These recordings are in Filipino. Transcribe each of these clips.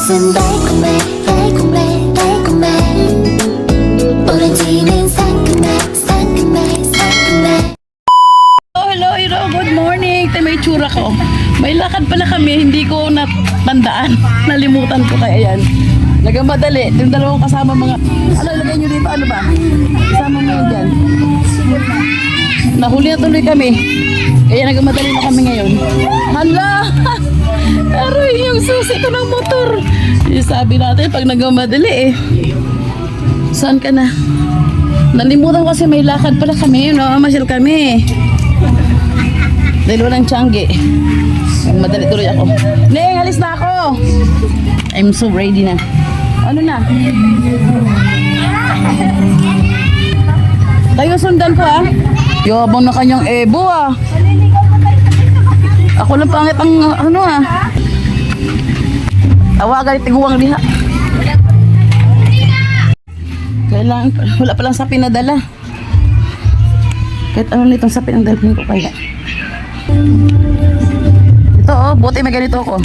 입맛은 달콤해 달콤해 달콤해 오렌지는 상큼해 상큼해 상큼해. Hello, hello, good morning. Ito may tsura ko. May lakad pala kami, hindi ko natandaan. Nalimutan ko kaya yan. Nagamadali. Yung dalawang kasama mga... Ano, lagay nyo dito, ano ba? Kasama mo yun dyan. Nahuli na tuloy kami. Kaya nagamadali na kami ngayon. Hala! Pero yung susi ko ng motor. Yung sabi natin, pag nagamadali eh. Saan ka na? Nalimutan ko kasi may lakad pala kami. No? Masyal kami. Dahil walang tiyanggi. Madali tuloy ako. Neng, alis na ako. I'm so ready na. Ano na? Tayo sundan ko ah. Yabang na kanyang ebo ah. Ako lang pangit ang ano ah. Awagan tiguang diha. Kailangan, wala palang sapi na dala. Kahit ano nitong sapi ang dalhin ko kaya. Ito oh, buti may ganito ko.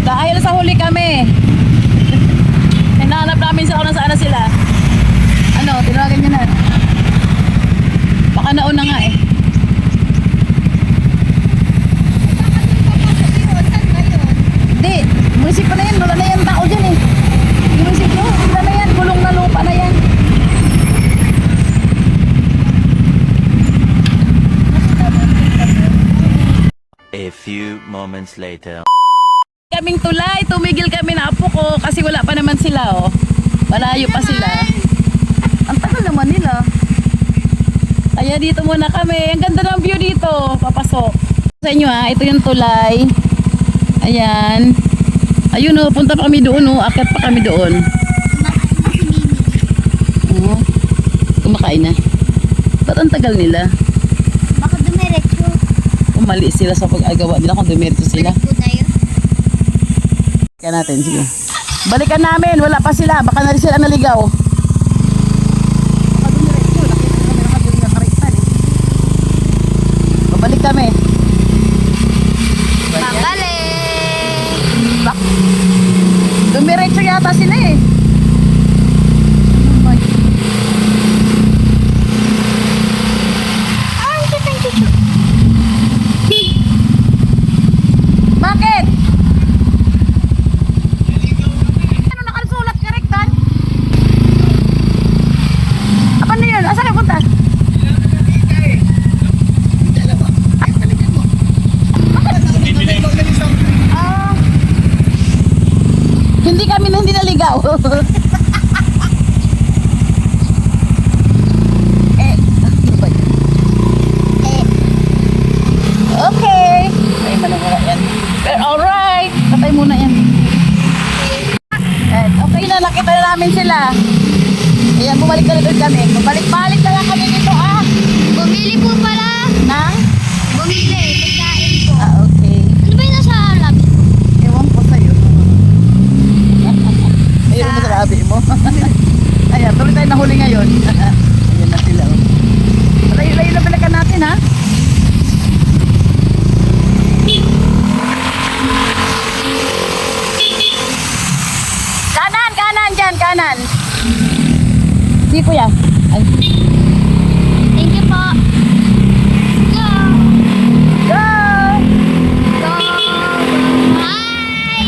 Dahil sa huli kami. Hinahanap namin sila kung nasaan na sila. Ano, tinawagan niya na. Baka nauna nga eh. Hindi, munisipyo na yan. Wala na yan tao dyan eh. Munisipyo, wala na yan. Gulong na lupa na yan. A few moments later. Kaming tulay, tumigil kami na apo ko kasi wala pa naman sila oh. Malayo pa sila. Ang tagal naman nila. Kaya dito muna kami. Ang ganda ng view dito. Papasok. Sa inyo ha, ito yung tulay. Ayan. Ayun oh, punta pa kami doon oh. Akyat pa kami doon. Oh. Kumakain na. Ba't ang tagal nila? Baka dumiretso. Umali sila sa pag-agawa nila kung dumiretso sila. Kaya natin, sige. Balikan namin, wala pa sila. Baka na rin sila naligaw. Babalik kami. Babalik! Dumiretso yata sila eh. Bakit? Ano nakasulat karektan? Apa na yun? Asa ka punta? Ah. Hindi kami hindi naligaw. Okay. Ay, malawala yan. Pero alright. Patay muna yan. Okay na, nakita na namin sila. Ayan, bumalik na rin kami. Bumalik-balik na lang kami dito ah. Bumili po pala. Nang? Bumili. Pagkain po. Ah, okay. Ano ba yung nasa lab? Ewan ko sa'yo. Ayun mo sa labi mo. Ayan, tuloy tayo nahuli ngayon. Ayan na sila. Layo-layo na balikan natin ha. Kanan, kanan dyan, kanan. Si kuya. Ay. Thank you po. Go! Go! Go! Hi!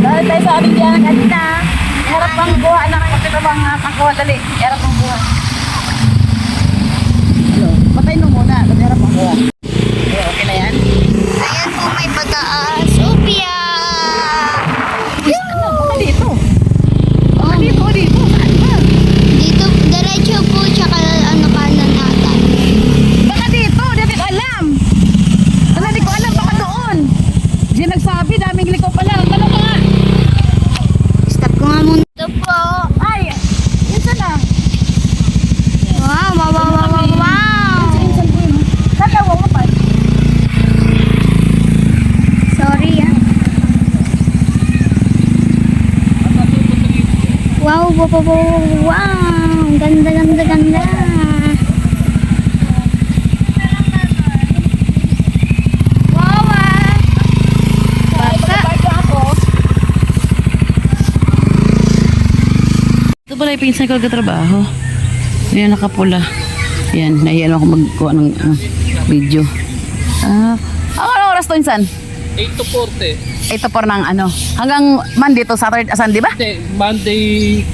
Dahil tayo sa ating diyan kanina. Harap pang buha, anak. Kapit ang mga pangkuha, dali. Harap pang buha. Ano? Patay mo muna. Kasi harap pang buha. Okay na yan? Ayan po may pataas. Opia! Ano? Baka dito. Baka dito, dito. Saan ba? Dito, diretso po, tsaka ano kanan ata. Baka dito. Hindi ko alam. Wala, di ko alam. Baka doon. Diyan nagsabi. Daming liko pala. Tanong ka nga. Stop ko nga muna. Ito po. Ay! Isa na. Wow, wow, wow, wow, wow, wow. Kagawa mo pa. Sorry ah. Wow, wow, wow, wow, wow. Ganda, ganda, ganda. Wow, ah. pala yung pinsan ko nagtatrabaho. Yan, nakapula. Yan, nahiyan ako magkuha ng video. Anong oras to, insan? 8 to 40. 8 to 4 ng ano? Hanggang Monday to Saturday, Sunday ba? Hindi, Monday,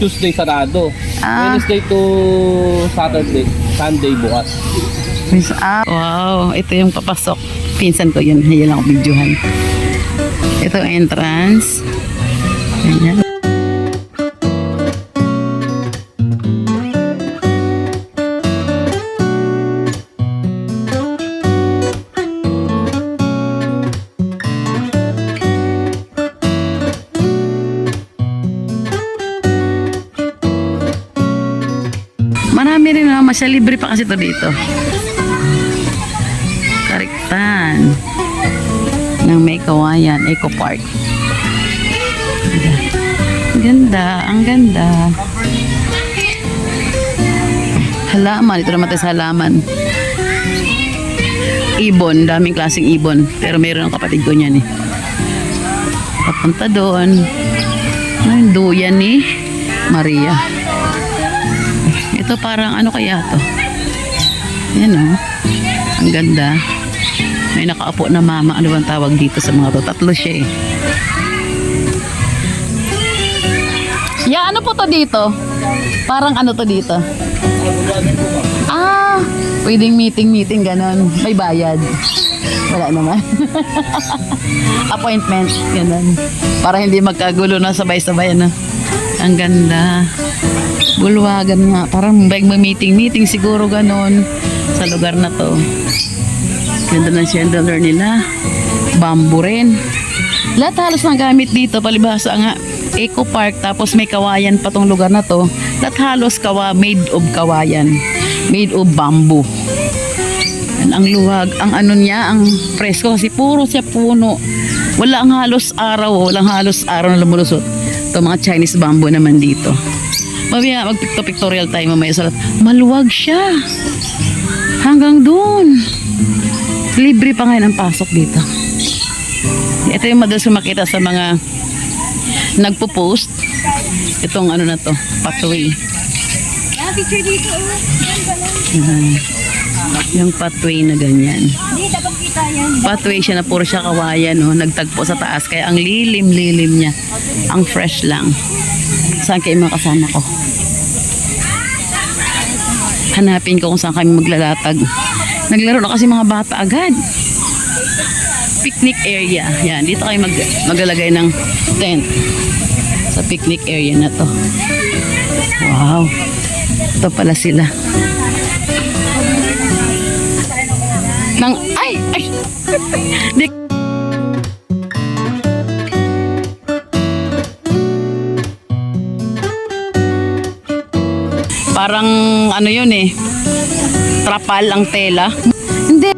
Tuesday, Sarado. Wednesday to Saturday, Sunday bukas. Wow, ito yung papasok. Pinsan ko yun, nahiyan ako videohan. Ito ang entrance. Ayan. Marami rin naman siya. Libre pa kasi ito dito. Kariktan. Ng may kawayan. Eco Park. Ganda. Ang ganda. Halaman. Ito naman tayo sa halaman. Ibon. Daming klaseng ibon. Pero mayroon ang kapatid ko niyan eh. Papunta doon. Ay, duyan ni Maria. Ito parang ano kaya to? Yan o. Ang ganda. May nakaapo na mama. Ano bang tawag dito sa mga to? Tatlo siya eh. Ano po to dito? Parang ano to dito? Pwedeng meeting ganon. May bayad. Wala naman. Appointment. Ganon. Para hindi magkagulo na sabay-sabay na. Ang ganda. Bulwagan nga. Parang may meeting siguro ganon sa lugar na to. Ganda ng chandelier nila. Bamboo rin. Lahat halos ng gamit dito. Palibhasa nga. Eco Park. Tapos may kawayan pa tong lugar na to. Lahat halos made of kawayan. Made of bamboo. Ang luwag. Ang ano niya. Ang presko. Kasi puro siya puno. Wala ang halos araw. Walang halos araw na lumulusot. Ito mga Chinese bamboo naman dito. Mamaya mag-pictorial tayo mamaya sa lahat. Maluwag siya. Hanggang doon. Libre pa ngayon ang pasok dito. Ito yung madalas ko makita sa mga nagpo-post. Itong ano na to, pathway. Picture dito. Yung pathway na ganyan. Hindi, dapat kita yan. Pathway siya na puro siya kawayan. Oh, nagtagpo sa taas. Kaya ang lilim-lilim niya. Ang fresh lang. Saan kayo mga kasama ko? Hanapin ko kung saan kami maglalatag. Naglaro na kasi mga bata agad. Picnic area. Yan, dito kayo maglalagay ng tent. Sa picnic area na to. Wow. Ito pala sila. Ay! Di- Parang ano yun eh. Trapal ang tela. Hindi.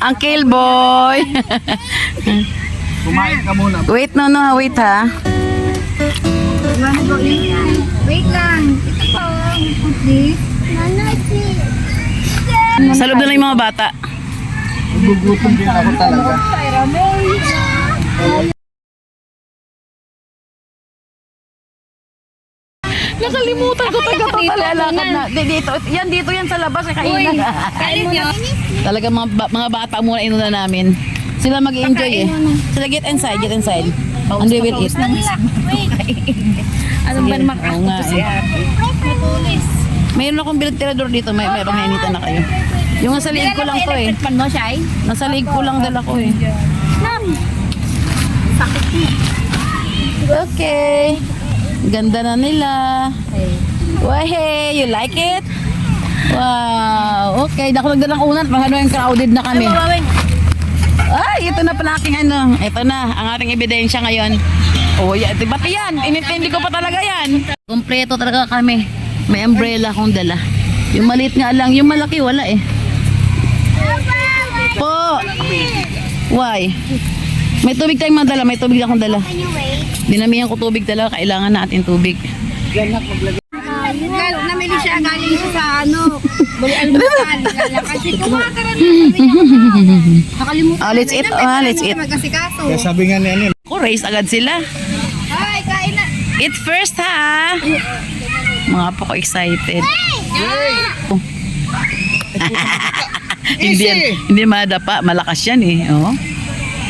Uncle boy. Kumain ka muna. Wait wait ha. Wait lang. Ito po. Please. Sa loob na lang yung mga bata. Gugutom din ako talaga. Nakalimutan ko taga palalakad na. Dito yan sa labas eh kainan. Kain nyo. Talaga mga bata muna inuna namin. Sila mag-enjoy eh. Sila get inside. And they will eat. Anong ba naman Oo nga eh. Mayroon akong bilog-tirador dito. May panginitan na kayo. Yung nasa liig ko lang to eh. Pan mo, Shai? Nasa liig ko lang dala ko eh. Sakit mo. Okay. Ganda na nila. Wow, hey, you like it? Wow, okay. Ako nagdalang unan. Pag yung crowded na kami. Ay, ito na pala aking ano. Ito na, ang ating ebidensya ngayon. Oh, yeah, diba yan? Inintindi ko pa talaga yan. Kompleto talaga kami. May umbrella akong dala. Yung maliit nga lang, yung malaki wala eh. Po. Why? May tubig tayong madala, may tubig akong dala. Dinamihan ko tubig talaga, kailangan natin tubig. Namili siya, galing siya sa ano. Kasi kumakaroon nakalimutan. Let's eat. Let's eat. Magkasikaso. Kaya sabi nga ni ano, Ako, race agad sila. Ay, kain na. Eat first ha. Mga po ko excited. hindi madapa, malakas yan eh. Oh.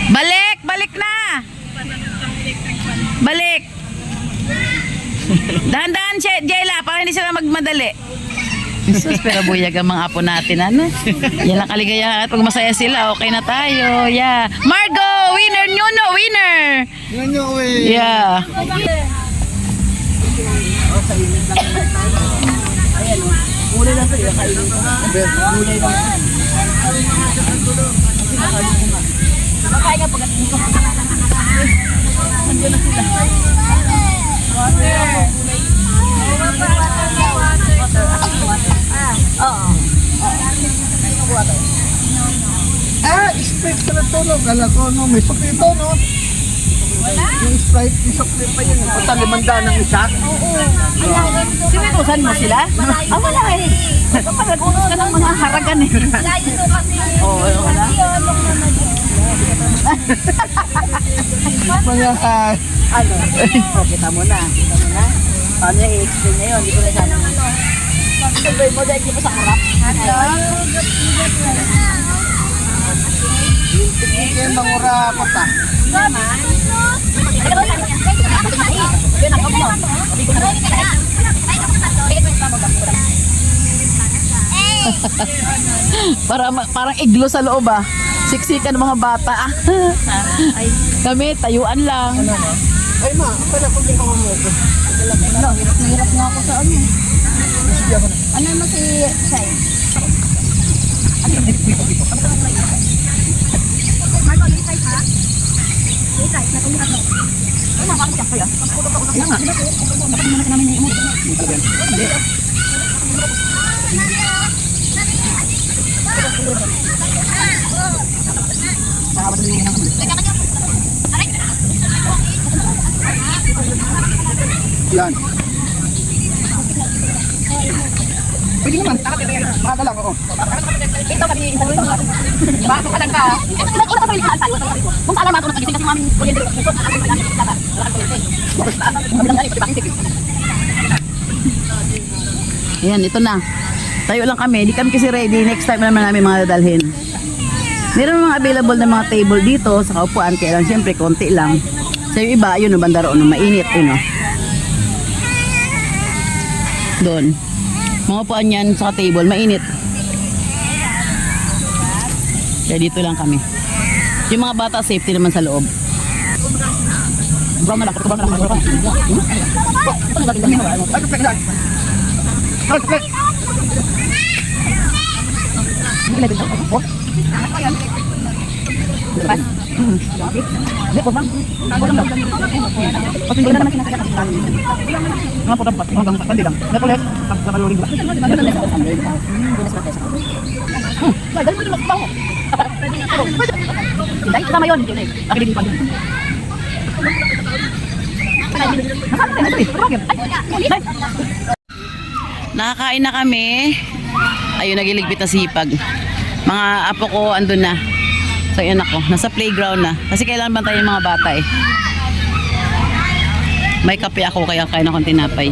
Balik na. Balik. Dahan-dahan Jayla, para hindi sila magmadali. Jesus, pero buyag ang mga apo natin, ano? Yan lang kaligayahan at pag masaya sila, okay na tayo. Yeah. Margo, winner, Nuno, winner. Yeah. Sprite sa natulog. Kala ko, no, may sukli ito, no? Yung Sprite, may sukli pa yun. Basta 500 ng isa. Sinutusan mo sila? Wala eh. Nag-unos ka ng mga haragan eh. Wala. Mga Kita mo na. Paano yung i-explain na yun? Hindi ko na sana. Sabay mo dahil di pa sa harap. Hindi mangura ako ta. Parang iglo sa loob ah. Siksikan ng mga bata ah. Kami, tayuan lang. Ay ma, pala kung di ka mamuko. Hirap nga ako sa ano. Ano mo si Shai? Yan. Pwede naman, makaka lang ako. Ito kami bago ka lang ka. Una pa pili ka tayo. Kung alam ako nagising kasi mami kuryente. Ayan, ito na. Tayo lang kami. Di kami kasi ready. Next time naman namin mga dadalhin. Meron mga available na mga table dito sa kaupuan. Kaya lang siyempre konti lang. Sa yung iba, yun, banda roon, mainit, yun, no? Doon. Mga upuan yan sa table, mainit. Kaya dito lang kami. Yung mga bata, safety naman sa loob. Nakakain na kami. Ayun, nagiligpit na sipag. Mga apo ko andun na. So yun ako, nasa playground na. Kasi kailangan bantayan yung mga bata eh. May kape ako kaya kain akong tinapay.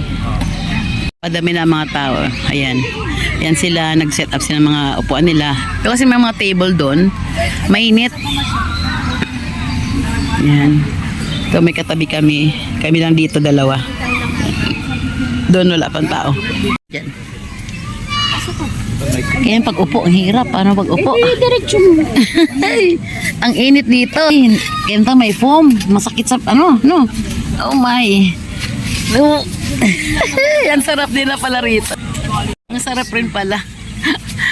Padami na mga tao. Ayan. Ayan sila, nag-set up sila ng mga upuan nila. Pero kasi may mga table doon. Mainit. Ayan. So may katabi kami. Kami lang dito dalawa. Doon wala pang tao. Ayan. Kaya pag upo, ang hirap. Paano pag upo? Diretso mo. Ang init dito. Kaya may foam. Masakit sa, ano, no? Oh my. No. Ang sarap nila pala rito. Ang sarap rin pala.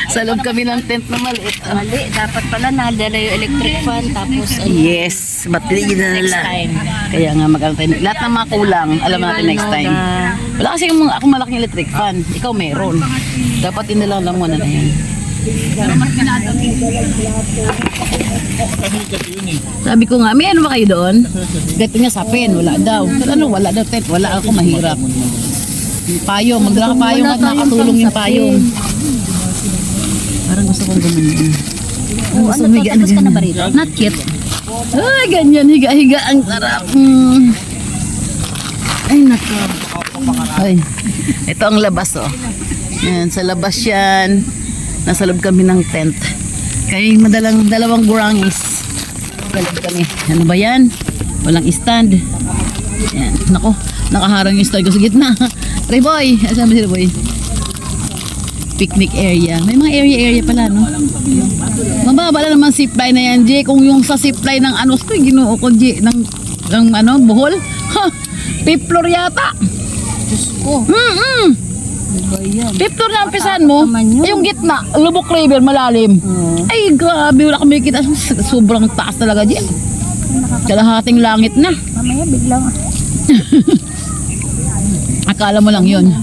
Sa loob kami ng tent na maliit. Mali, dapat pala nadala yung electric fan tapos Yes, but na nila. Kaya nga tayo. Lahat ng mga kulang, alam natin next time. Wala kasi ako malaking electric fan. Ikaw meron. Dapat inilang mo na yan. Sabi ko nga, may ano ba kayo doon? Dito nga sapin, wala daw. Ano, wala daw tent, wala ako, mahirap. Payong, magdala ka payong at nakatulong yung payong. Parang gusto kong gumanin. ano to, tapos ka na ba rito? Not yet. Ay, ganyan, higa-higa, ang sarap. Ay, nako. Ay, ito ang labas, oh. Yan, sa labas yan. Nasa loob kami ng tent. Kaya dalawang gurangis. Galag kami. Ano ba yan? Walang stand. Yan. Nako, nakaharang yung stand ko sa gitna. Reboy! Asan ba si Reboy? Picnic area. May mga area pala, no? Mababa lang naman zipline na yan, J. Kung yung sa zipline ng ano, ginoo ko, J. Ng ano, Bohol. Ha! 5th floor yata. Diyos ko. Fifth floor na umpisahan mo. Ay, yung gitna, Lubok River, malalim. Ay, grabe, wala kami kita. Sobrang taas talaga, J. Kalahating langit na. Mamaya biglang. Akala mo lang yun.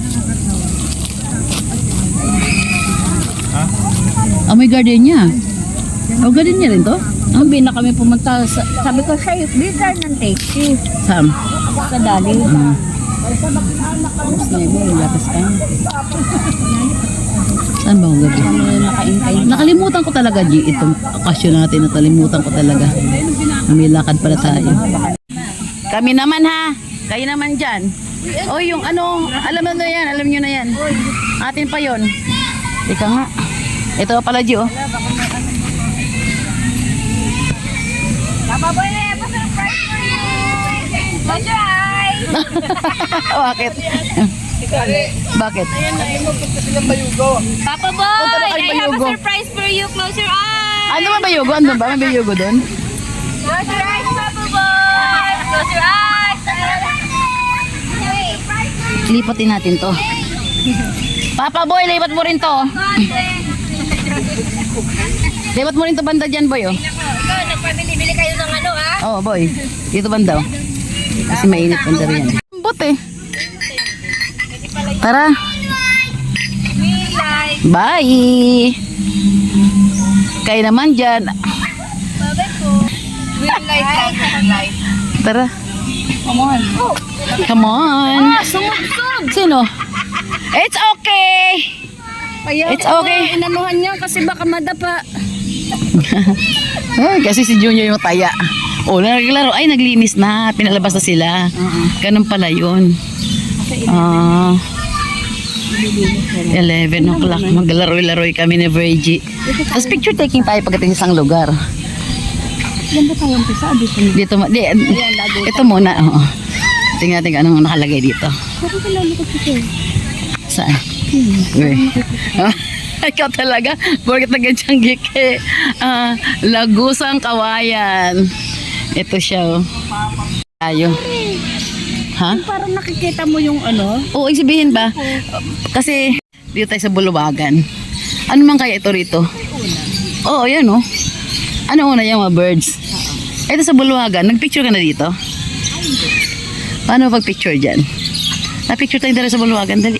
May garden niya. Garden niya rin to? Hindi na kami pumunta. Sabi ko siya, dito ng taxi. Sam. Sa dali. Tapos na yun, lakas ka. Saan ba ang gabi? Nakalimutan ko talaga, G, itong okasyon natin. Nakalimutan ko talaga. May lakad pala tayo. Kami naman ha. Kayo naman dyan. O yung ano, alam mo na yan, alam nyo na yan. Atin pa yon. Ika nga. Ito pala, G, oh. Papaboy na yan, pa-surprise for you! Close your eyes! Bakit? Bakit? Papaboy! Punta na kayo I have a Bayugo. surprise for you! Close your eyes! Ano ba bayugo? Ano ba? May bayugo doon? Close your eyes, Papaboy! Close your eyes! Lipatin natin to. Papa Boy, lipat mo rin to. Lipat mo rin to banda dyan, Boy, oh. Ikaw, nagpabili-bili kayo ng ano, ha? Oo, Boy. Dito banda, oh. Kasi mainit banda rin yan. Ambot, eh. Tara. We like. Bye! Kayo naman dyan. Babay po. We like. Tara. Come on. Come on. Sumug-sug! Sino? It's okay! It's okay. Inanuhan niya kasi baka madapa. Ay, kasi si Junior yung taya. Oh, naglaro. Ay, naglinis na. Pinalabas na sila. Ganun pala yun. 11 o'clock. Maglaro-laroy kami ni Virgie. Tapos picture taking tayo pagdating sa isang lugar. Yan ba tayong pisa? Dito, ito muna. Oh. Tingnan natin anong nakalagay dito. Pero kilala ko siya. Saan? Ikaw talaga. Bakit nag-ganyan gike? Lagusang Kawayan. Ito siya, oh. Tayo. Ha? Parang nakikita mo yung ano? Oo, sabihin ba? Kasi dito tayo sa Buluwagan. Ano man kaya ito rito? Oo, yan, oh. Ano una yung mga birds? Ito sa Buluwagan. Nagpicture ka na dito? Paano pag-picture dyan? Na-picture tayo dito sa Buluwagan. Dali.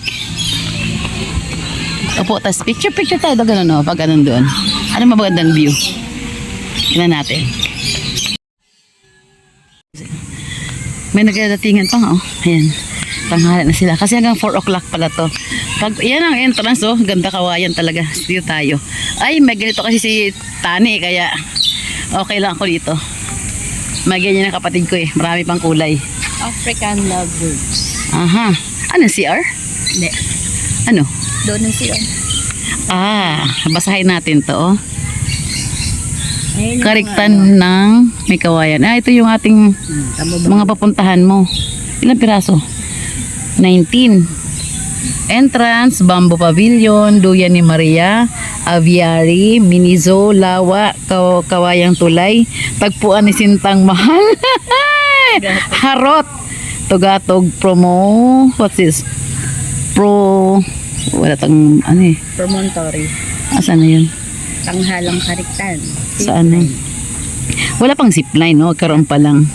Opo, tas picture tayo. Ganun, no? Pag ganun doon. Ano mabagandang view? Tingnan natin. May nagdadatingan pa nga, oh. Ayan. Tanghali na sila. Kasi hanggang 4 o'clock pala to. Pag, yan ang entrance, oh. Ganda Kawayan talaga. Dito tayo. Ay, may ganito kasi si Tani, kaya okay lang ako dito. May ganyan ang kapatid ko, eh. Marami pang kulay. African lovebirds. Aha. Ano, CR? Hindi. Ano? Doon na siya. Basahin natin to, oh. Ayun yung Kariktan ng may Kawayan. Ito yung ating mga papuntahan mo. Ilang piraso? 19. Entrance, Bamboo Pavilion, Duyan ni Maria, Aviary, Minizo, Lawa, Kawayang Tulay, Tagpuan ni Sintang Mahal, Harot, Tugatog, Promo, what's this? Wala tang, ano eh. Promontory. Asan na yun? Tanghalang Kariktan. Saan na? Wala pang zipline, no? Karoon pa lang.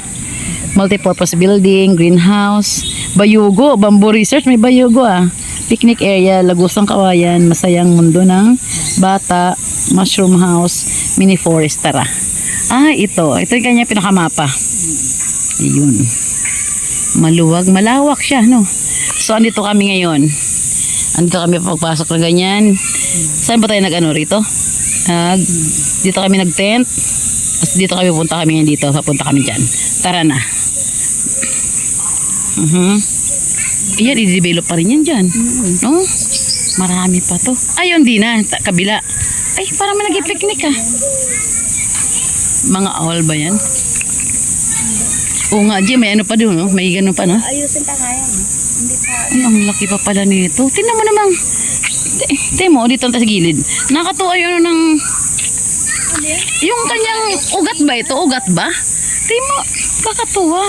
Multipurpose building, greenhouse, Bayugo, Bamboo Research, may Bayugo, ah. Picnic area, Lagusang Kawayan, Masayang Mundo ng Bata, Mushroom House, Mini Forest, tara. Ito yung kanya pinakamapa. Yun. Maluwag, malawak siya, no? So, andito kami ngayon. Andito kami pagpasok na ganyan. Saan ba tayo nag-ano rito? Dito kami nag-tent. Tapos dito kami punta kami ngayon dito. Papunta kami dyan. Tara na. Ayan, i-develop pa rin yan dyan. No? Marami pa to. Ayun, di na. Kabila. Ay, parang may nag-picnic ah. Mga owl ba yan? Oo nga, Jim, may ano pa doon, no? May ganun pa, no? Ayusin pa kaya. Hindi pa. Ay, ang laki pa pala nito. Tingnan mo naman. Tingnan mo, dito sa gilid. Nakatuwa yun ng... Yung kanyang ugat ba ito? Ugat ba? Tingnan mo, kakatuwa.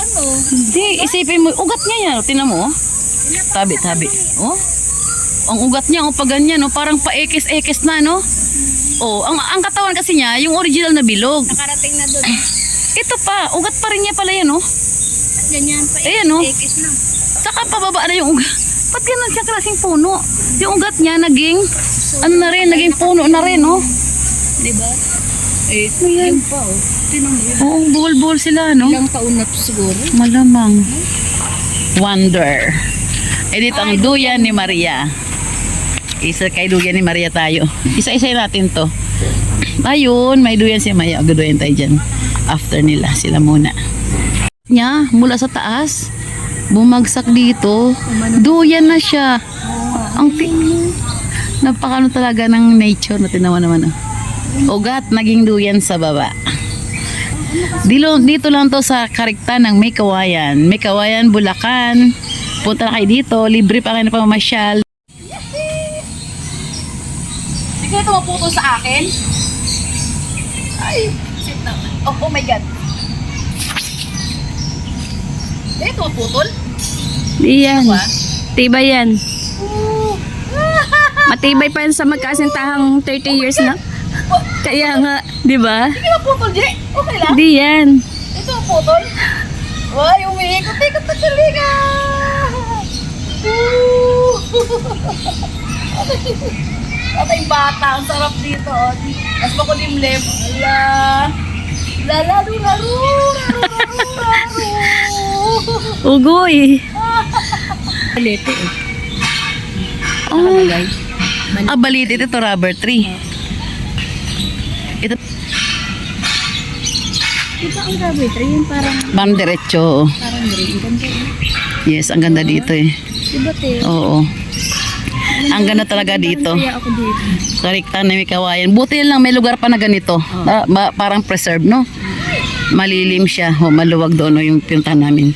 Ano? Hindi, isipin mo, ugat niya yan. Tingnan mo, oh. Tabi. Oh. Ang ugat niya, oh, pag ganyan, oh, parang pa-ekis-ekis na, no? Oh, ang katawan kasi niya, yung original na bilog. Nakarating na doon. Ito pa, ugat pa rin niya pala yan, oh. At ganyan pa. Ayan, oh. Ekis na. Saka pababa na yung ugat. Ba't ganun siya klaseng puno? Yung ugat niya naging, ano na rin, naging puno na rin, oh. Diba? Eh, Ayan. yun pa oh. Tinan mo yun. Oo, buhol-buhol sila, no? Ilang taon na to siguro. Malamang. Wonder. Eh, dito ang duyan ni Maria. Isa kay duyan ni Maria tayo. Isa-isa natin to. Ayun, may duyan si Maya. Agaduyan tayo dyan. After nila, sila muna. Nya, mula sa taas, bumagsak dito. Duyan na siya. Ang napakano talaga ng nature na tinawa naman. Ugat, naging duyan sa baba. Dito lang to sa Karikta ng May Kawayan. May Kawayan, Bulacan. Punta na kayo dito. Libre pa kayo na pamamasyal. Hindi ka tumaputol sa akin? Ay, sit naman. Oh my God. Hindi tumaputol? Di yan. Tibay yan. Matibay pa yan sa magkasintahang 30 years na. Kaya nga, di ba? Hindi maputol, Jay. Okay lang. Di yan. Ito ang putol. Ay, umiikot-ikot na talaga. Atay bata, ang sarap dito. Mas makulimlim. Ala. Laro. Ugoy. Lete eh. Oh. Balit ito rubber tree. Ito Ito ang rubber tree, yung parang diretso. green. Ganda eh. Yes, ang ganda dito eh. Diba te? Oo. Ang ganda talaga dito. Kaya ako dito. Karikta na May Kawayan. Buti lang may lugar pa na ganito. Parang preserve, no? Malilim siya. O, maluwag doon, no, yung pinuntahan namin.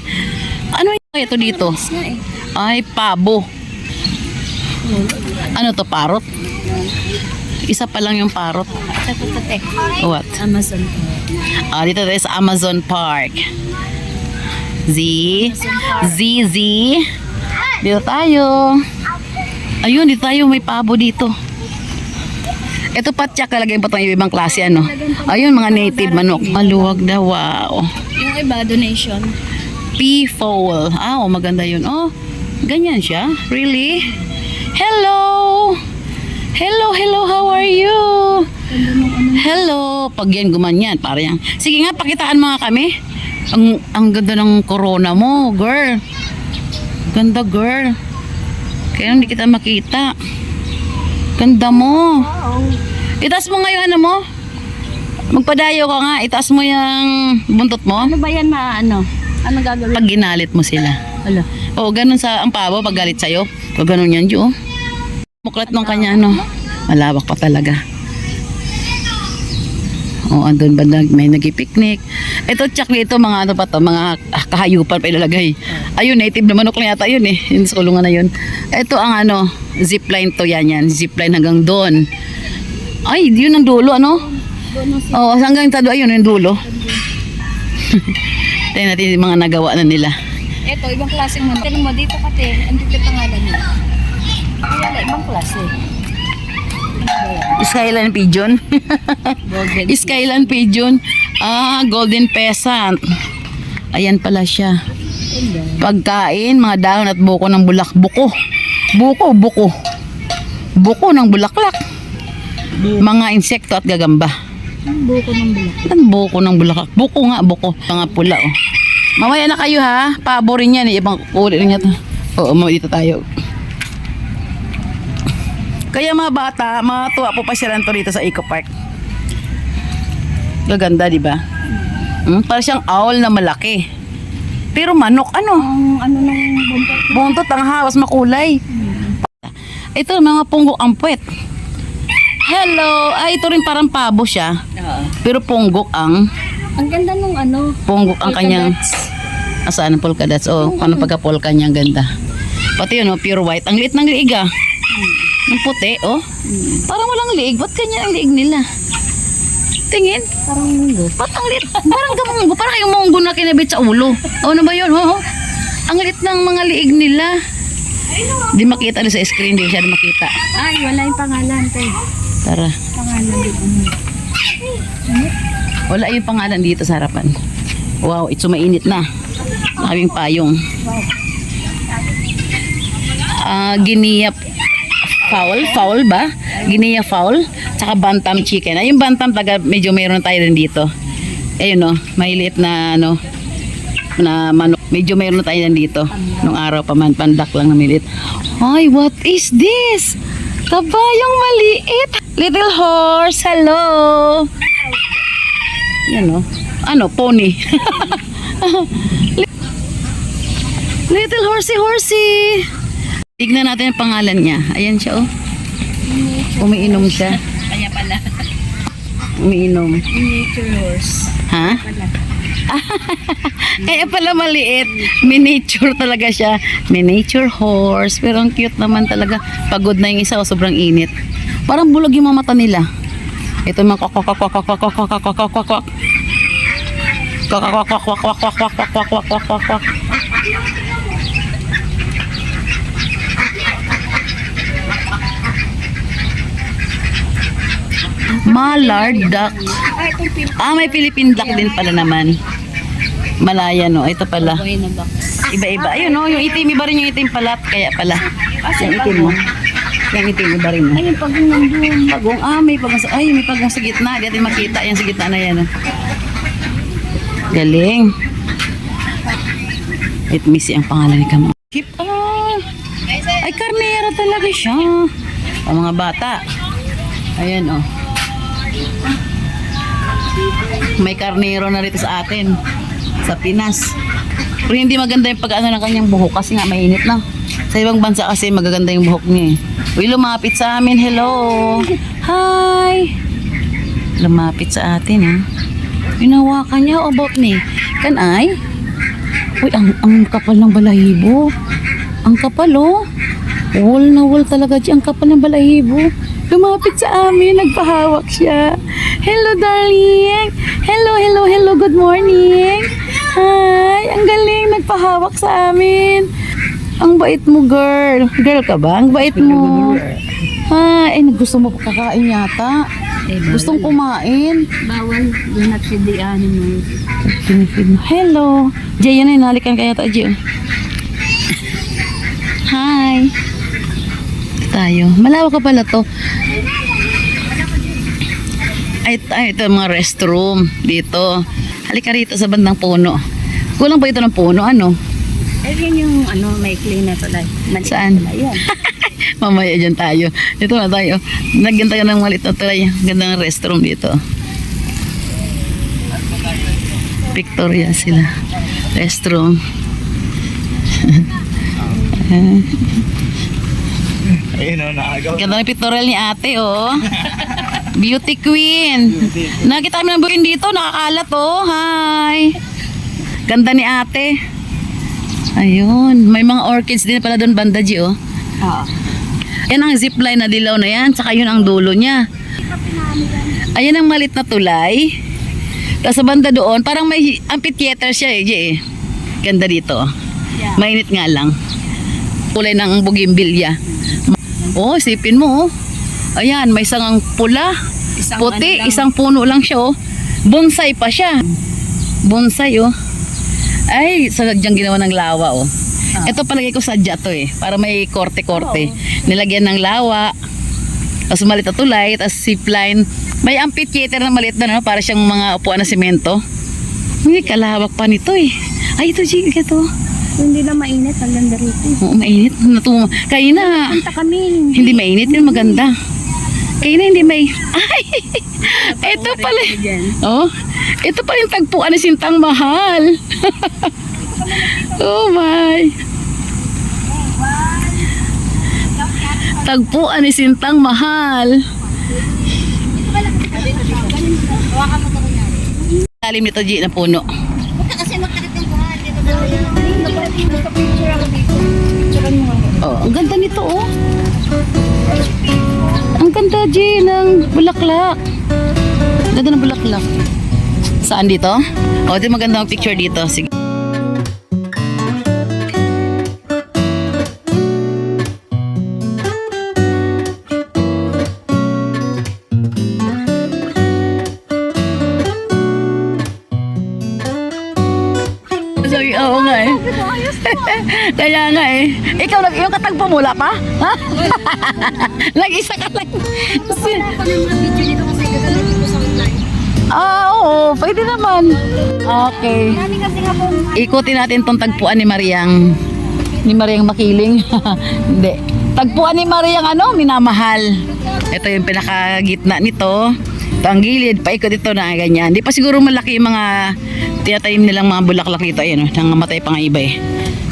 Ano yung ito dito? Nga eh. Ay, pabo. Ano to, parot? Isa pa lang yung parot. Tate. What? Amazon. Dito tayo sa Amazon Park. Z. Dito tayo. Ayun, dito tayo. May pabo dito. Ito patyak talaga yung patang ibang klase, ano. Ayun, mga native manok. Maluwag daw, wow. Yung iba, donation. Peafowl. Maganda yun. Oh, ganyan siya. Really? Hello, how are you? Hello. Pag yan gumanyan, parang yan. Sige nga, pakitaan mga kami. Ang ganda ng corona mo, girl. Ganda, girl. Kaya hindi kita makita. Ganda mo. Itaas mo nga yung ano mo. Magpadayo ka nga. Itaas mo yung buntot mo. Ano ba yan ano? Ano gagawin? Pag ginalit mo sila. Ala. Oo, ganun sa ang pabo pag galit sa'yo. Pag ganun yan, Jo. Muklat nung kanya, ano. Malawak pa talaga. Oo, andun ba may nagipiknik. Ito, tsak dito, mga ano pa to, mga kahayupan pa ilalagay. Ayun, native na manok lang yata yun eh. Yung sa kulungan na yun. Ito ang ano, zipline to yan. Zipline hanggang doon. Ay, yun ang dulo, ano? Oo, hanggang tado, ayun yung dulo. Tingnan natin yung mga nagawa na nila. Ito, ibang klaseng manok. Tignan mo dito kasi, ang dito pangalan niya. Wala, ibang klase. Skyline Pigeon. Golden. Skyline Pigeon. Golden Pheasant. Ayan pala siya. Pagkain, mga dahon at buko ng bulak. Buko ng bulaklak. Mga insekto at gagamba. Buko ng bulak. Ang buko ng bulaklak. Buko. Mga pula, oh. Mamaya na kayo, ha. Pabo rin yan, eh. Ibang uri rin yan. Oo, dito tayo. Kaya mga bata, matuwa po pasyalan to dito sa Eco Park. Gaganda, di ba? Parang siyang owl na malaki. Pero manok, ano? Ang ano ng buntot. Buntot, ang hawas, makulay. Ito, mga punggok ang puwet. Hello! Ay, ito rin parang pabo siya. Pero punggok ang... Ang ganda nung ano. Punggok ang kanyang... Asaan ang polka dots? Oh, paano pagka-polka niya, ang ganda. Pati yun, oh, pure white. Ang liit ng liig, ah. Ang puti, oh. Parang walang liig. Ba't kanya ang liig nila? Tingin. Parang munggo. Ba't ang liit? Parang gamunggo. Parang yung munggo na kinabit sa ulo. Oh, ano ba yun? Oh, oh. Ang liit ng mga liig nila. Di makita na sa screen. Di siya makita. Ay, wala yung pangalan, te. Tara. Pangalan dito. Wala yung pangalan dito sa harapan. Wow, ito mainit na. Aming payong. Guinea fowl ba? Guinea fowl, tsaka bantam chicken. Ay, yung bantam taga medyo mayroon tayo rin dito. Ayun, oh, may liit na ano na manok. Medyo mayroon tayo rin dito. Nung araw pa man, pandak lang na maliit. Ay, what is this? Kabayong maliit. Little horse, hello. Yan, oh. Ano, pony. Little horsey. Tignan natin ang pangalan niya. Ayan siya, oh. Umiinom siya. Kanya pala. Umiinom. Miniature horse. Ha? Kaya pala maliit. Miniature talaga siya. Miniature horse. Pero ang cute naman talaga. Pagod na yung isa, oh, sobrang init. Parang bulog yung mga mata nila. Ito yung mga kwak. Mallard duck. May Philippine duck din pala naman. Malaya, no? Ito pala. Iba-iba. Ayun, no? Yung itim, iba rin yung itim palat. Kaya pala. Yung itim mo. Yung itim, iba rin. Ay, yung pagong nandun. Pagong, may pagong. Ay, may pagong sa gitna. Di natin makita. Yan sa gitna na yan, no? Galing. It Missy ang pangalan ni Kamo. Keep on. Ay, karnero talaga siya. Ang mga bata. Ayan, oh. May karnero na rito sa atin. Sa Pinas. Pero hindi maganda yung pag-ano ng kanyang buhok kasi nga mainit na. Sa ibang bansa kasi magaganda yung buhok niya eh. Uy, lumapit sa amin. Hello. Hi. Lumapit sa atin, ha. Hinawakan niya. How about me? Can I? Uy, ang kapal ng balahibo. Ang kapal, oh. Wall na wall talaga dyan. Ang kapal ng balahibo. Lumapit sa amin. Nagpahawak siya. Hello, darling. Hello. Good morning. Hi. Ang galing. Nagpahawak sa amin. Ang bait mo, girl. Girl ka ba? Ang bait mo. Ay, gusto mo kakain yata. Gustong kumain. Bawal. Do not feed the animals. Hello. Jay, yan ay nalikan kaya ta, Jay. Hi. Tayo. Malawak ka pala to. Ay, ito mga restroom dito. Halika rito sa bandang puno. Kulang ba ito ng puno? Ano? Ay, yan yung ano, may clean na tulay. Saan? Yan. Mamaya dyan tayo. Dito na tayo. Nagyan tayo ng maliit na tulay. Ganda ng restroom dito. Victoria sila. Restroom. Ganda ng pictorial ni ate, oh. Beauty queen. Nakita kami ng bukin dito. Nakakalat, oh. Hi. Ganda ni ate. Ayun. May mga orchids din pala doon, banda, G, oh. Yan ang zipline na dilaw na yan. Saka yun ang dulo niya. Ayan ang malit na tulay. Tapos sa banda doon, parang may amphitheater siya, eh, G, eh. Ganda dito. Mainit nga lang. Kulay ng bugimbilya. Oh, isipin mo, oh. Ayan, may isang pula, puti, isang puno lang siya, oh. Bonsai pa siya. Bonsai, oh. Ay, sadyang ginawa ng lawa, oh. Ito palagay ko sadya to, eh. Para may korte-korte. Nilagyan ng lawa. Tapos maliit na tulay, tapos zipline. May amphitheater na maliit na, no? Para siyang mga upuan na semento. May kalawak pa nito, eh. Ay, ito, Jig, ito. Hindi na mainit, ang ganda rito. Oo, mainit. Kaya na. Punta kami. Hindi mainit, yun maganda. Kaya na hindi may... Ay! Ito pala. Oh, ito pala yung tagpuan ni Sintang Mahal. Oh my. Tagpuan ni Sintang mahal. Lalim nito, G, na puno. Oh, ang ganda nito, oh. Ang ganda, G, ng bulaklak. Ang ganda ng bulaklak. Saan dito? Oh, di maganda ang picture dito. Sige. Sorry, oo nga eh. Kaya nga eh. Ikaw, yung katagpo mo, wala pa? Ha? Nag-isa ka lang. Oo, pwede naman. Okay. Ikutin natin tong tagpuan ni Mariang Makiling. Hindi. Tagpuan ni Mariang minamahal. Ito yung pinakagitna nito. Ito ang gilid, paikot ito na ganyan. Di pa siguro malaki yung mga tinatanim nilang mga bulaklak nito. Ayan, nangamatay pa nga iba eh.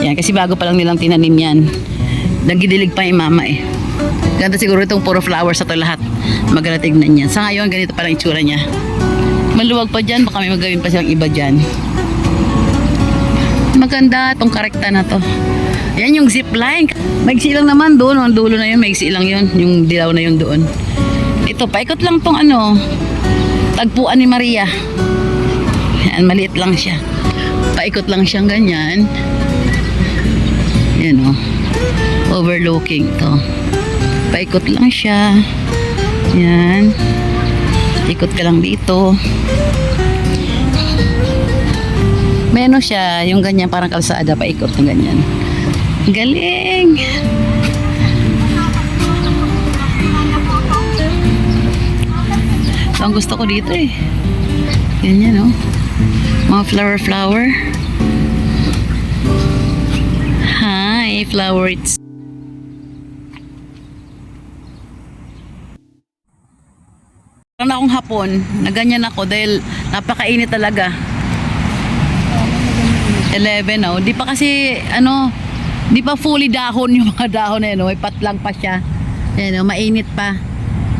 Yan, kasi bago pa lang nilang tinanim yan. Nagidilig pa yung mama eh. Ganda siguro itong puro flowers sa ito lahat. Maganda tignan yan. Sa ngayon, ganito pa lang itsura niya. Maluwag pa dyan, baka may magawin pa silang iba dyan. Maganda itong karekta na to. Yan yung zipline. Maigsi lang naman doon. Ang dulo na yun, maigsi lang yun. Yung dilaw na yun doon. Ito, paikot lang tong tagpuan ni Maria. Yan, maliit lang siya. Paikot lang siyang ganyan. Yan o. Overlooking to. Paikot lang siya. Yan. Ikot ka lang dito. May siya, yung ganyan parang kalsada, paikot ng ganyan. Galing! So, ang gusto ko dito eh. Ganyan oh. Mga flower. Hi, flowers. Parang akong hapon, na ganyan ako dahil napakainit talaga. 11 oh. Di pa kasi di pa fully dahon yung mga dahon na yun. May patlang pa siya. Yan mainit pa.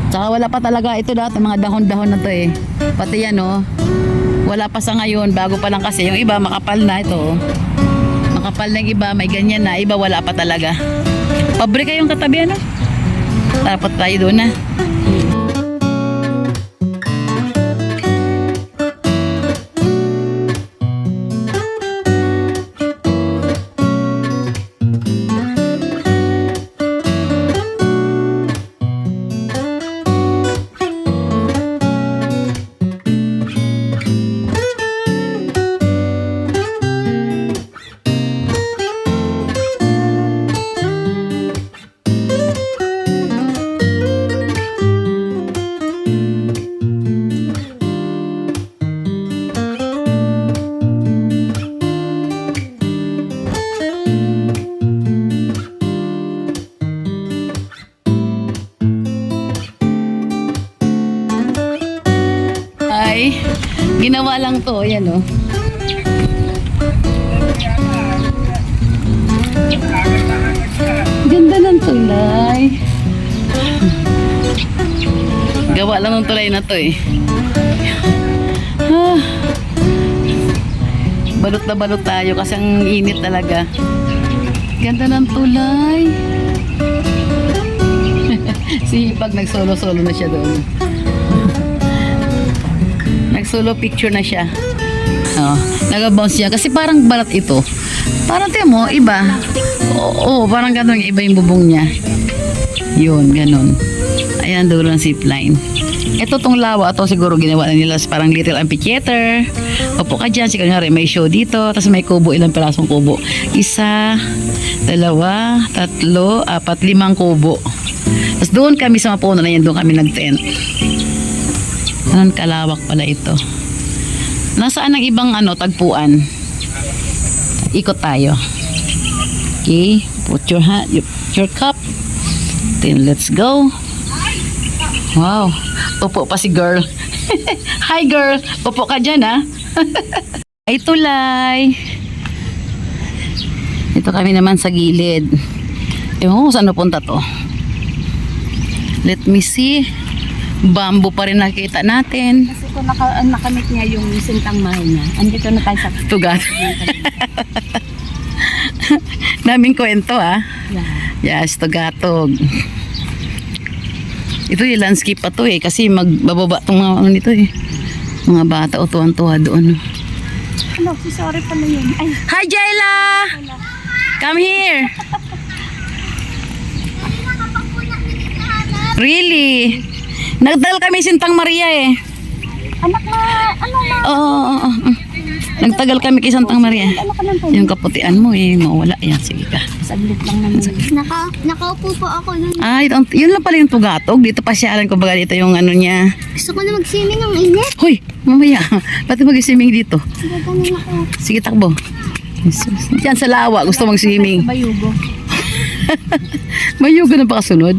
Saka wala pa talaga ito dati mga dahon-dahon na to eh. Pati yan wala pa sa ngayon, bago pa lang kasi. Yung iba makapal na ito. Makapal na yung iba, may ganyan na. Iba wala pa talaga. Pabrika yung katabi Dapat tayo doon na. Ginawa lang to, yan Ganda ng tulay. Gawa lang ng tulay na to eh. Balot na balot tayo kasi ang init talaga. Ganda ng tulay. Si Hipag nagsolo-solo na siya doon. Nagsolo picture na siya. Nag-bounce siya kasi parang balat ito. Parang tiyan mo, iba. Oo, parang gano'n iba yung bubong niya. Yun, gano'n. Ayan, dulo ng zipline. Ito tong lawa, ito siguro ginawa na nila parang little amphitheater. Opo ka dyan, siguro may show dito. Tapos may kubo, ilang pirasong kubo. 1, 2, 3, 4, 5 kubo. Tapos doon kami sa mapuno na yan, doon kami nag-tent. Anong kalawak pala ito. Nasaan ang ibang tagpuan? Ikot tayo. Okay, put your hand, your cup. Then let's go. Wow, upo pa si girl. Hi girl, upo ka dyan Ay tulay. Ito kami naman sa gilid. Ewan ko saan napunta to. Let me see. Bamboo pa rin nakita natin. Kasi kung nakamit niya yung sintang mahal niya, andito na tayo sa Tugat. Daming kwento ah. Yes, Tugatog. Ito yung landscape pa to eh. Kasi magbababa itong mga ano nito eh. Mga bata o tuwan-tuwa doon. Ano, sorry pala yun. Ay, Hi, Jayla! Come here! Really? Nagdal kami Sintang Maria eh. anak na, ano na, Oo. Nagtagal kami kay Santang Maria. ano ka lang po? Yung kaputian mo eh, mawala yan. Sige ka. Saglit lang naman. Nakaupo po ako nun. Ah, yun lang pala yung Tugatog. Dito pasyalan ko baga dito yung ano niya. Gusto ko na mag-swimming ang init. Hoy, mamaya. Pati mag-swimming dito. Gaganon ako. Sige, takbo. Jesus. Yan sa lawa, gusto mag-swimming. Bayugo. Mayuga na pa kasunod.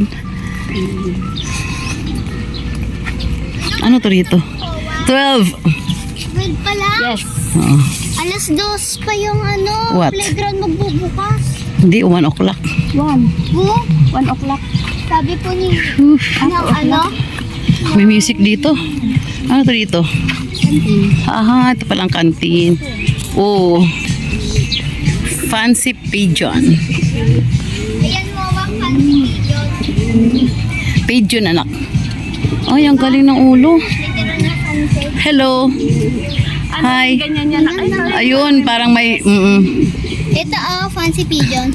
Ano to dito? 12. Good pala. Yes. Oo. Alas 2 pa yung ano, What? playground magbubukas. Hindi, 1 o'clock. 1 Oh, o'clock. sabi po ni Oof. ano, May music dito. Ano to dito? Aha, ito palang kantin. Oh. Fancy Pigeon. ayan mo, wang fancy pigeon. Pigeon, anak. Ay, ang galing ng ulo. Literal na fancy. Hello. Hi. Ganyan yan. Ay, Ayun, parang may... Ito fancy pigeon.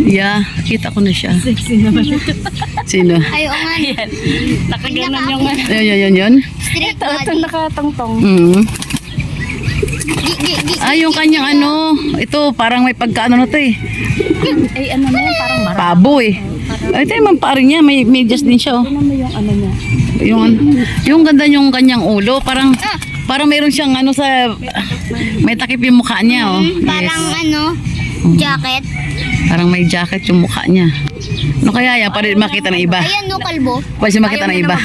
Yeah, kita ko na siya. sexy naman. Sino? Ay, oo nga. Nakaganon yung ano. Yun. Straight Ito body. nakatongtong. Yung kanyang ano, ito parang may pagkaano na to eh. Ay, ano na yan, parang marami. Pabo eh. Ay, ito yung paring niya, may medyas din siya oh. Ano mo yung ano niya? Yung ganda yung kanyang ulo, parang mayroon siyang ano sa, may takip yung mukha niya oh. Parang Yes. ano, jacket. Parang may jacket yung mukha niya. Ano kaya yan? Para makita ng iba. Ayan no, kalbo. Para siya makita ng iba.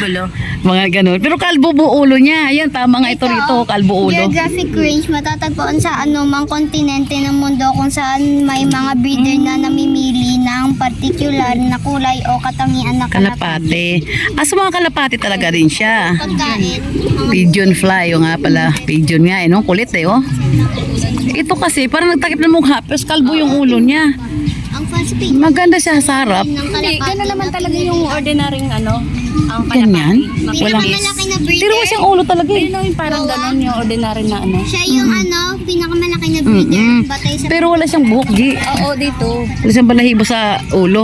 Mga ganun. Pero kalbo buo ulo niya. Ayan, tama nga ito rito. Kalbo ulo. Geographic range matatagpuan sa anumang kontinente ng mundo kung saan may mga breeder na namimili ng partikular na kulay o katangian na kalapati. Kalapate. Sa mga kalapate talaga rin siya. Pagkain. Pigeon fly. O nga pala. Pigeon nga eh. No? Kulit eh. Oh. Ito kasi parang nagtakip ng mukha. Pero kalbo yung ulo niya. Ang fancy pigeon Maganda siya sa harap. ng Hindi, kalapati. gano'n naman talaga yung ordinaryong ano, ang Ganyan. kalapati. Walang. Pinakamalaki na breeder. Tiro mo siyang ulo talaga eh. Ayun yung parang gano'n yung ordinary na ano. Siya yung ano, pinakamalaki na breeder. Batay sa Pero wala siyang buhok, G. Oo, dito. Wala siyang balahibo sa ulo.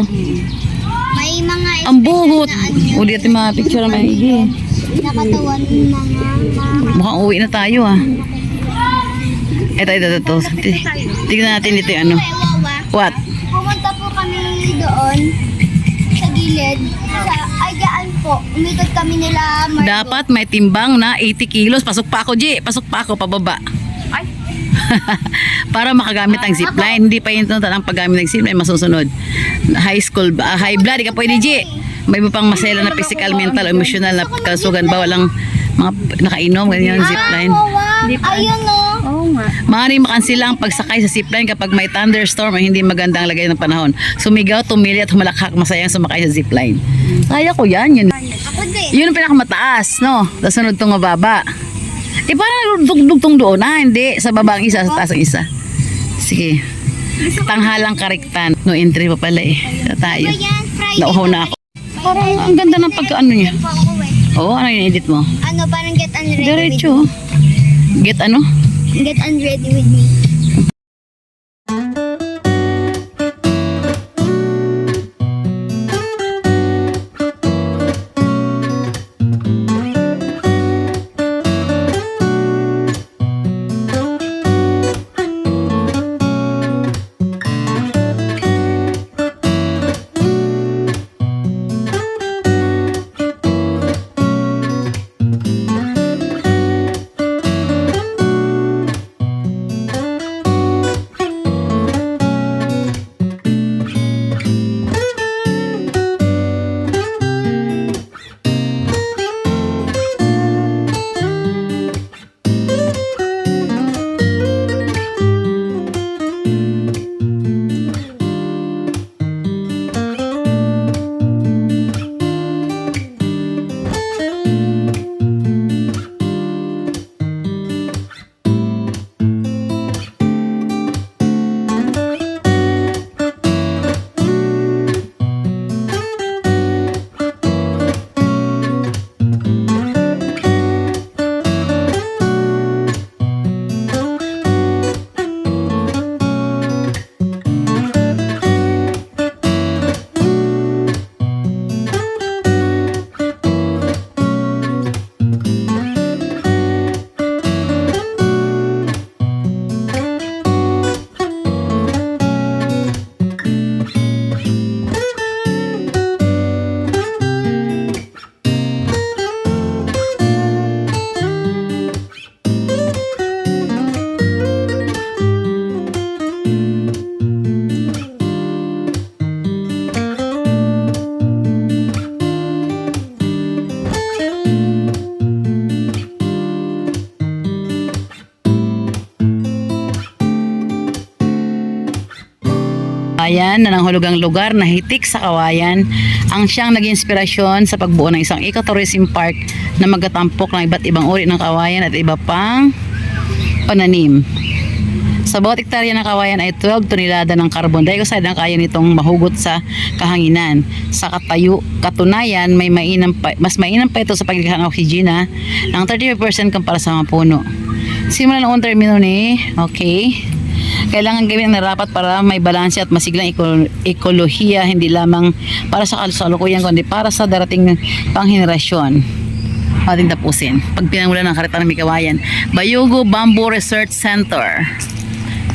may mga Ang buhot. na ano, O, di natin mga-picture na maigi. nakatawan mga Mukhang uwi na tayo ah. Ito. Tignan natin dito yung ano. Wawa. What? Pumunta po kami doon sa gilid. Ayaan po. Umikot kami nila Marco. Dapat may timbang na 80 kilos. Pasok pa ako, G. Pasok pa ako, pababa. Ay. Para makagamit ang zipline. Hindi pa yun ang paggamit ng zipline. Masusunod. High school, high blood. Di ka pwede, G. May iba pang masela na physical, mental, emotional na kalusugan ba? Walang mga nakainom. Ganyan yung zipline. Wawa. Ayun o. Oo nga. Maaaring makansila ang pagsakay sa zipline kapag may thunderstorm o hindi magandang lagay ng panahon. Sumigaw, tumili at humalakhak, masayang sumakay sa zipline. Kaya ko yan. Yun, Ako din. yun ang pinakamataas, no? Tapos sunod itong mababa. Parang dugtong doon. Hindi. Sa baba ang isa, sa taas ang isa. Sige. Tanghalang kariktan. No entry pa pala eh. Tayo. Ayan, Friday. Nauhaw na ako. Parang ang ganda ng pagkaano niya. Po ako eh. Oo, ano yung edit mo? Ano, parang get unready with me. Diretso. Get ano? Get unready with me. kawayan na nanghulugang lugar na hitik sa kawayan ang siyang naging inspirasyon sa pagbuo ng isang ecotourism park na magtatampok ng iba't ibang uri ng kawayan at iba pang pananim. Sa bawat hektarya ng kawayan ay 12 tonelada ng carbon dioxide ang kaya nitong mahugot sa kahanginan. Sa katunayan, mas mainam pa ito sa paglikha ng oksygena ng 35% kumpara sa mga puno. Simulan ng termino ni, okay, kailangan gawin ang narapat para may balanse at masiglang ekolohiya, hindi lamang para sa kasalukuyan kundi para sa darating pang henerasyon. Ating tapusin. Pag pinangulan ng karita ng Mikawayan, Bayugo Bamboo Research Center.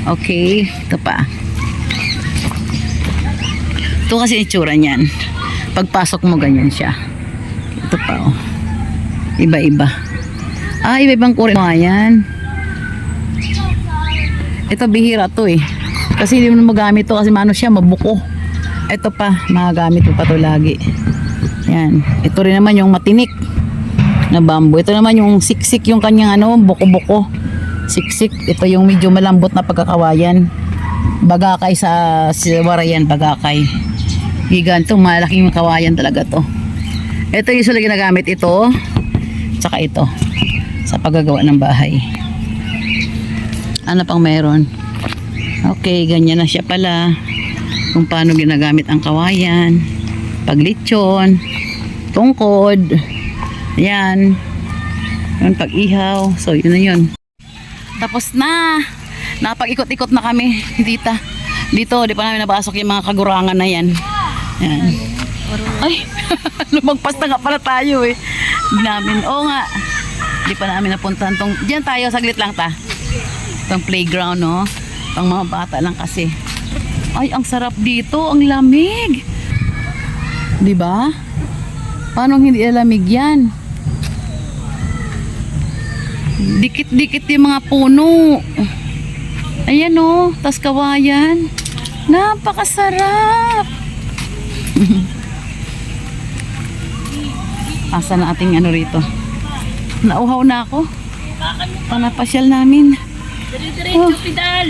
Okay, ito pa. Ito kasi itsura niyan. Pagpasok mo ganyan siya. Ito pa oh. Iba-iba. Iba-ibang uri. Ayan. Ito bihira to eh. Kasi hindi mo magamit to kasi maano siya, mabuko. Ito pa, magagamit mo pa to lagi. Yan. Ito rin naman yung matinik na bamboo. Ito naman yung siksik yung kanyang buko-buko. Siksik. Ito yung medyo malambot na pagkakawayan. Bagakay sa warayan, bagakay. Giganto, malaking kawayan talaga to. Ito yung usually ginagamit ito. Tsaka ito. Sa paggagawa ng bahay. Ano pang meron? Okay, ganyan na siya pala. Kung paano ginagamit ang kawayan. Paglitsyon. Tungkod. Ayan. Yung pag-ihaw. So, yun na yun. Tapos na. Nakapag-ikot-ikot na kami dito. Dito, di pa namin nabasok yung mga kagurangan na yan. Yan. Ay, lumagpas na nga pala tayo eh. Di namin, oo nga. Di pa namin napuntahan tong, diyan tayo, saglit lang ta. Itong playground, no? Pang mga bata lang kasi. Ay, ang sarap dito, ang lamig. Di ba? Paano hindi lamig yan? Dikit-dikit yung mga puno. Ayan o, tas kawayan. Napakasarap. Asa na ating rito? Nauhaw na ako. Panapasyal namin. Diretso pedal.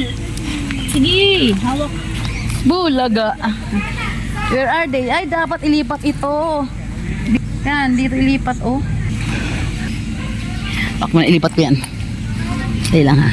Sige, hawak. Bulaga. Where are they? Ay, dapat ilipat ito. Yan, dito ilipat oh. Bak mo na ilipat ko yan. Dahil lang ha.